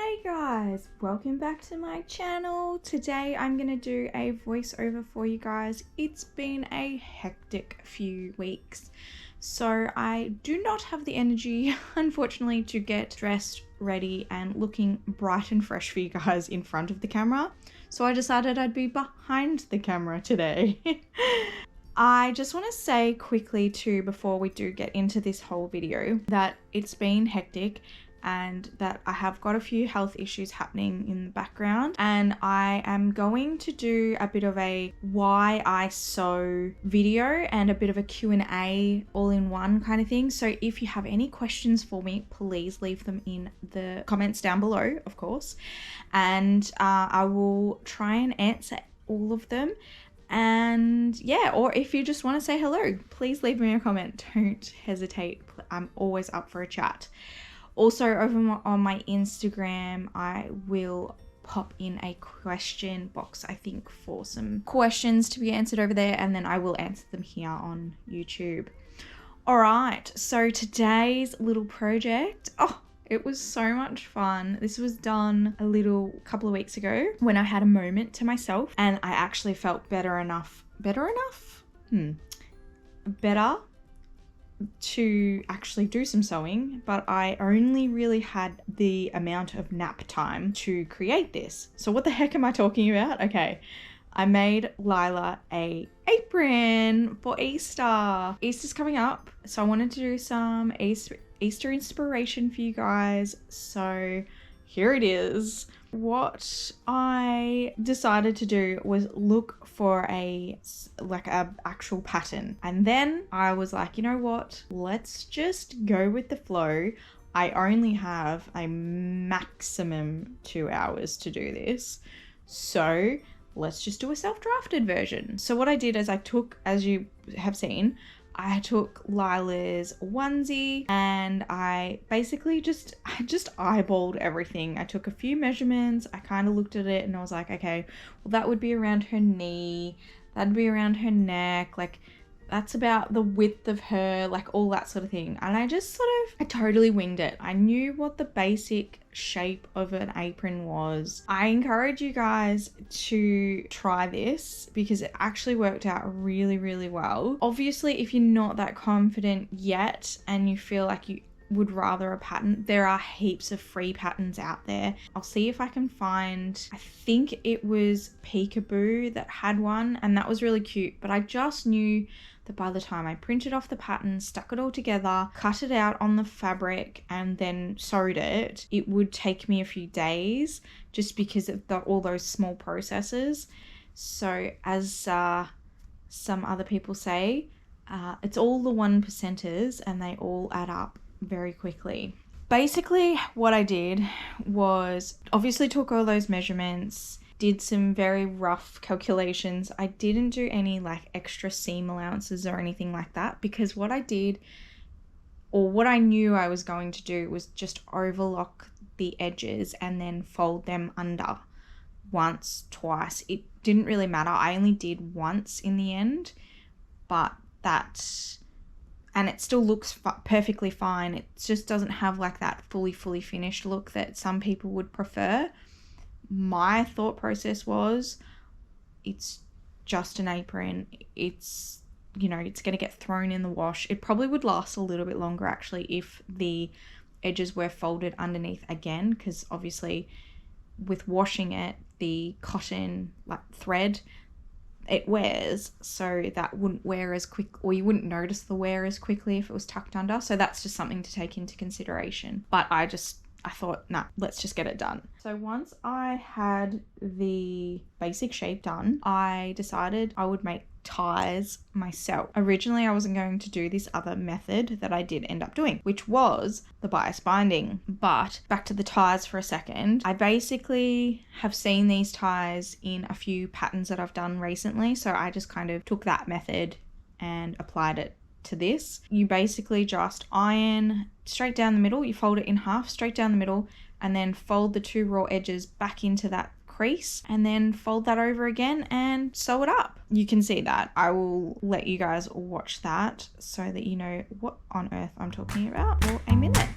Hey guys, welcome back to my channel. Today I'm gonna do a voiceover for you guys. It's been a hectic few weeks, so I do not have the energy, unfortunately, to get dressed, ready and looking bright and fresh for you guys in front of the camera. So I decided I'd be behind the camera today. I just want to say quickly too, before we do get into this whole video, that it's been hectic and that I have got a few health issues happening in the background, and I am going to do a bit of a why I sew video and a bit of a Q&A all in one kind of thing. So if you have any questions for me, please leave them in the comments down below, of course, and I will try and answer all of them. And yeah, or if you just want to say hello, please leave me a comment. Don't hesitate. I'm always up for a chat. Also, over on my Instagram, I will pop in a question box, I think, for some questions to be answered over there, and then I will answer them here on YouTube. All right, so today's little project, it was so much fun. This was done a couple of weeks ago when I had a moment to myself and I actually felt better to actually do some sewing, but I only really had the amount of nap time to create this. So what the heck am I talking about? Okay, I made Lila a apron for Easter. Easter's coming up, so I wanted to do some Easter inspiration for you guys. So here it is. What I decided to do was look for a actual pattern, and then I was like, you know what, let's just go with the flow. I only have a maximum 2 hours to do this, so let's just do a self-drafted version. So what I did is I took, as you have seen, I took Lila's onesie and I basically just eyeballed everything. I took a few measurements. I kind of looked at it and I was like, okay, well, that would be around her knee. That'd be around her neck. Like, that's about the width of her, like all that sort of thing. And I just I totally winged it. I knew what the basic shape of an apron was. I encourage you guys to try this because it actually worked out really, really well. Obviously, if you're not that confident yet and you feel like you would rather a pattern, there are heaps of free patterns out there. I'll see if I can find, I think it was Peekaboo that had one, and that was really cute, but I just knew that by the time I printed off the pattern, stuck it all together, cut it out on the fabric and then sewed it, it would take me a few days just because of all those small processes. So as some other people say, it's all the 1%ers and they all add up very quickly. Basically what I did was obviously took all those measurements, did some very rough calculations. I didn't do any like extra seam allowances or anything like that because what I did, or what I knew I was going to do, was just overlock the edges and then fold them under once, twice. It didn't really matter. I only did once in the end, but and it still looks perfectly fine. It just doesn't have like that fully finished look that some people would prefer. My thought process was, it's just an apron. It's, you know, it's going to get thrown in the wash. It probably would last a little bit longer actually if the edges were folded underneath again, because obviously with washing it, the cotton like thread, it wears, so that wouldn't wear as quick, or you wouldn't notice the wear as quickly if it was tucked under. So that's just something to take into consideration. But I thought, nah, let's just get it done. So once I had the basic shape done, I decided I would make ties myself. Originally, I wasn't going to do this other method that I did end up doing, which was the bias binding. But back to the ties for a second. I basically have seen these ties in a few patterns that I've done recently, so I just kind of took that method and applied it to this. You basically just iron straight down the middle. You fold it in half straight down the middle and then fold the two raw edges back into that crease and then fold that over again and sew it up. You can see that. I will let you guys watch that so that you know what on earth I'm talking about for a minute.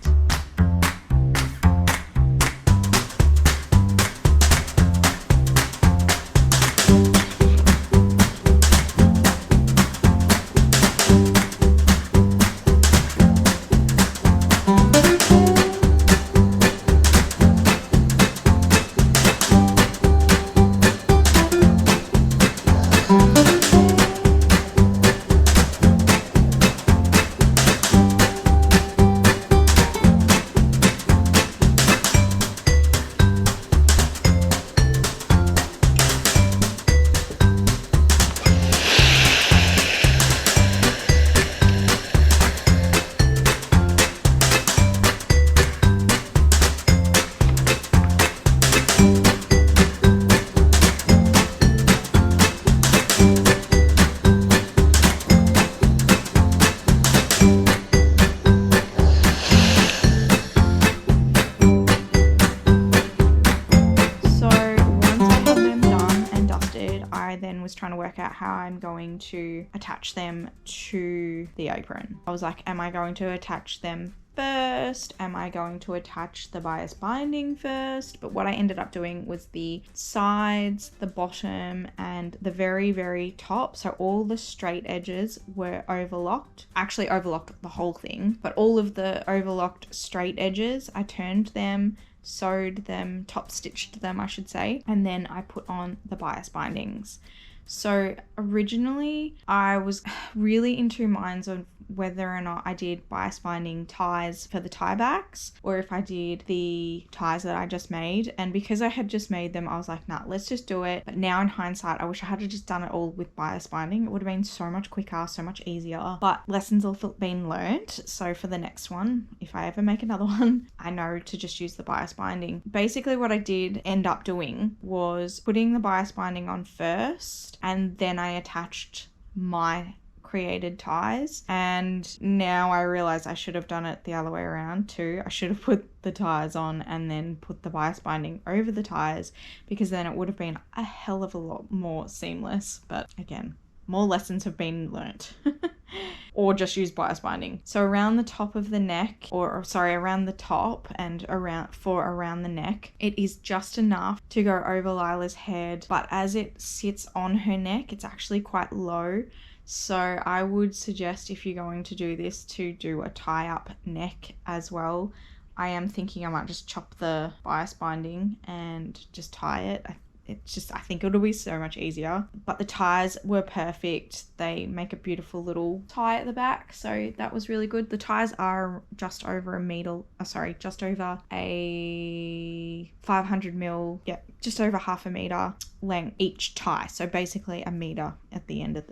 trying to work out how I'm going to attach them to the apron. I was like, am I going to attach them first? Am I going to attach the bias binding first? But what I ended up doing was the sides, the bottom, and the very, very top. So all the straight edges were overlocked. Actually overlocked the whole thing, but all of the overlocked straight edges, I turned them, sewed them, top stitched them, I should say, and then I put on the bias bindings. So originally I was really in two minds of whether or not I did bias binding ties for the tie backs or if I did the ties that I just made. And because I had just made them, I was like, nah, let's just do it. But now in hindsight, I wish I had just done it all with bias binding. It would have been so much quicker, so much easier. But lessons have been learned. So for the next one, if I ever make another one, I know to just use the bias binding. Basically what I did end up doing was putting the bias binding on first, and then I attached my created ties. And now I realize I should have done it the other way around too. I should have put the ties on and then put the bias binding over the ties, because then it would have been a hell of a lot more seamless. But again, more lessons have been learnt. Or just use bias binding. So around the top of the neck, around the top and around the neck, it is just enough to go over Lila's head, but as it sits on her neck, it's actually quite low. So I would suggest, if you're going to do this, to do a tie up neck as well. I am thinking I might just chop the bias binding and just tie it. I think it'll be so much easier. But the ties were perfect. They make a beautiful little tie at the back. So that was really good. The ties are just over just over a 500 mil. Yeah, just over half a meter length each tie. So basically a meter at the end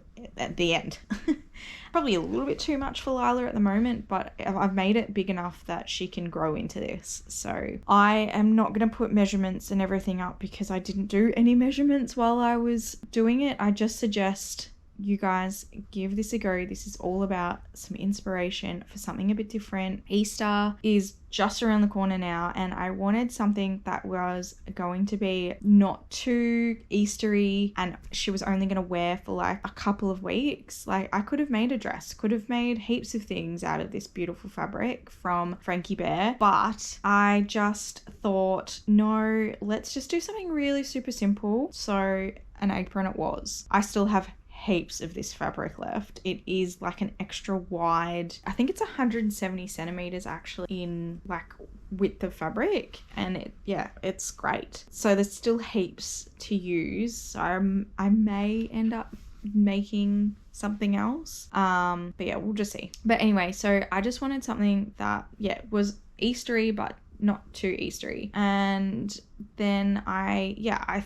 Probably a little bit too much for Lila at the moment, but I've made it big enough that she can grow into this. So I am not going to put measurements and everything up because I didn't do any measurements while I was doing it. I just suggest you guys give this a go. This is all about some inspiration for something a bit different. Easter is just around the corner now, and I wanted something that was going to be not too Eastery, and she was only going to wear for like a couple of weeks. Like, I could have made a dress, could have made heaps of things out of this beautiful fabric from Frankie Bear, but I just thought, no, let's just do something really super simple. So an apron it was. I still have heaps of this fabric left. It is like an extra wide, I think it's 170 centimeters actually in like width of fabric, and it's great. So there's still heaps to use. So I may end up making something else, but yeah, we'll just see. But anyway, so I just wanted something that was Eastery but not too Eastery. And then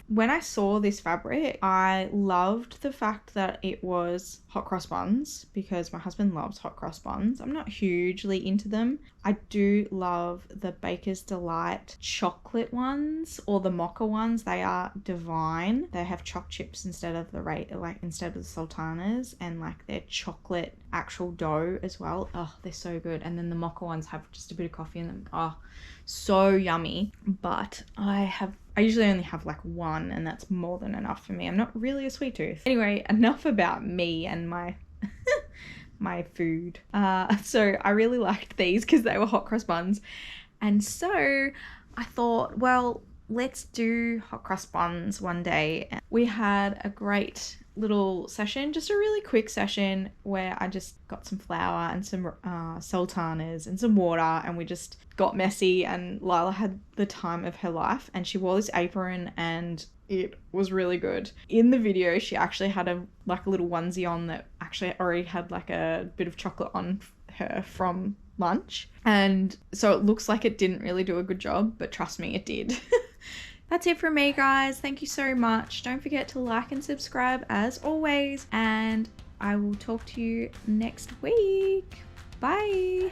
when I saw this fabric, I loved the fact that it was hot cross buns, because my husband loves hot cross buns. I'm not hugely into them. I do love the Baker's Delight chocolate ones, or the mocha ones. They are divine. They have choc chips instead of the sultanas, and like their chocolate actual dough as well. Oh, they're so good. And then the mocha ones have just a bit of coffee in them. Oh, so yummy. But I usually only have like one, and that's more than enough for me. I'm not really a sweet tooth. Anyway, enough about me and my my food. So I really liked these because they were hot cross buns, and so I thought, well, let's do hot cross buns one day. We had a great little session, just a really quick session where I just got some flour and some sultanas and some water, and we just got messy, and Lila had the time of her life, and she wore this apron and it was really good. In the video, she actually had a little onesie on that actually already had like a bit of chocolate on her from lunch, and so it looks like it didn't really do a good job, but trust me, it did. That's it from me, guys. Thank you so much. Don't forget to like and subscribe as always, and I will talk to you next week. Bye.